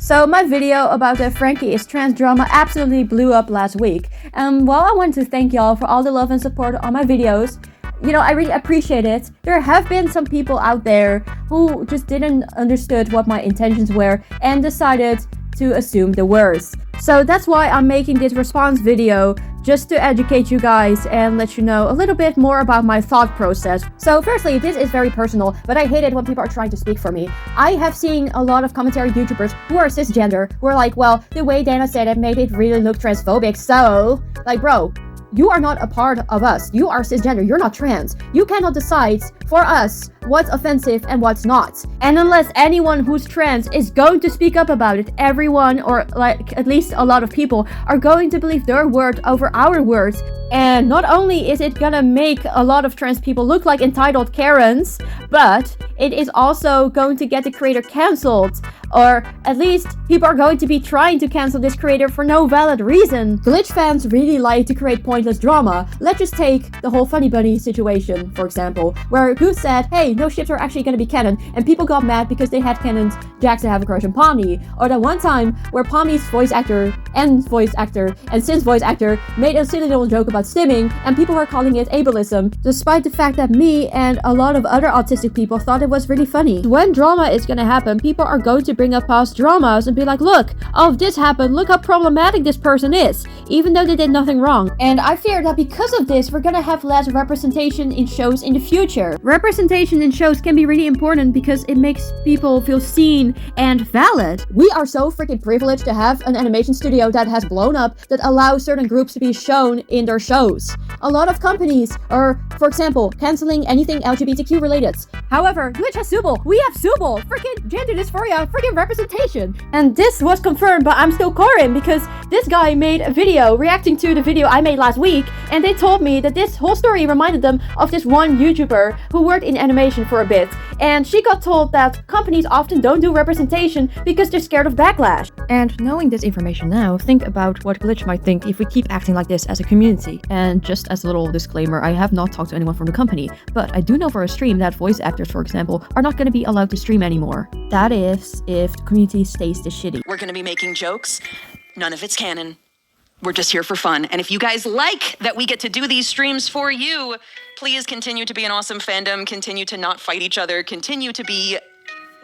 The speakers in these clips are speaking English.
So my video about the Frankie is trans drama absolutely blew up last week. Well, I want to thank y'all for all the love and support on my videos. You know, I really appreciate it. There have been some people out there who just didn't understood what my intentions were and decided to assume the worst. So that's why I'm making this response video, just to educate you guys and let you know a little bit more about my thought process. So firstly, this is very personal, but I hate it when people are trying to speak for me. I have seen a lot of commentary YouTubers who are cisgender who are like, well, the way Dana said it made it really look transphobic, so, like, bro, you are not a part of us. You are cisgender. You're not trans. You cannot decide for us what's offensive and what's not. And unless anyone who's trans is going to speak up about it, everyone, or like at least a lot of people, are going to believe their word over our words. And not only is it gonna make a lot of trans people look like entitled Karens, but it is also going to get the creator cancelled. Or at least people are going to be trying to cancel this creator for no valid reason. Glitch fans really like to create pointless drama. Let's just take the whole Funny Bunny situation, for example, where Goose said, hey, no ships are actually going to be canon, and people got mad because they had canons Jax to have a crush on Pomni. Or that one time where Pomni's voice actor and Sin's voice actor made a silly little joke about stimming, and people were calling it ableism, despite the fact that me and a lot of other autistic people thought it was really funny. When drama is going to happen, people are going to bring up past dramas and be like, look, oh, this happened, look how problematic this person is, even though they did nothing wrong. And I fear that because of this, we're gonna have less representation in shows in the future. Representation in shows can be really important because it makes people feel seen and valid. We are so freaking privileged to have an animation studio that has blown up that allows certain groups to be shown in their shows. A lot of companies are, for example, canceling anything LGBTQ related. However, Glitch has Subel, we have Subel, freaking gender dysphoria, freaking representation. And this was confirmed by I'm Still Corin, because this guy made a video reacting to the video I made last week, and they told me that this whole story reminded them of this one YouTuber who worked in animation for a bit, and she got told that companies often don't do representation because they're scared of backlash. And knowing this information now, think about what Glitch might think if we keep acting like this as a community. And just as a little disclaimer, I have not talked to anyone from the company, but I do know for a stream that voice actors, for example, are not going to be allowed to stream anymore. That is, if the community stays this shitty. We're going to be making jokes. None of it's canon. We're just here for fun. And if you guys like that we get to do these streams for you, please continue to be an awesome fandom, continue to not fight each other, continue to be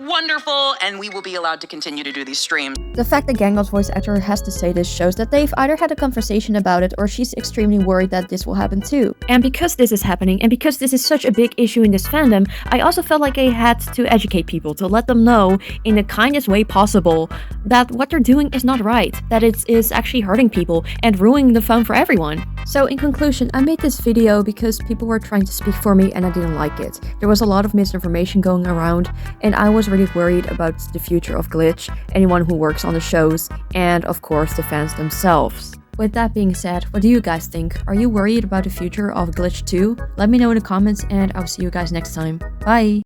wonderful, and we will be allowed to continue to do these streams. The fact that Gangon's voice actor has to say this shows that they've either had a conversation about it or she's extremely worried that this will happen too. And because this is happening, and because this is such a big issue in this fandom, I also felt like I had to educate people, to let them know in the kindest way possible that what they're doing is not right, that it is actually hurting people and ruining the fun for everyone. So in conclusion, I made this video because people were trying to speak for me and I didn't like it. There was a lot of misinformation going around, and I was really worried about the future of Glitch, anyone who works on the shows, and of course the fans themselves. With that being said, what do you guys think? Are you worried about the future of Glitch too? Let me know in the comments, and I'll see you guys next time. Bye!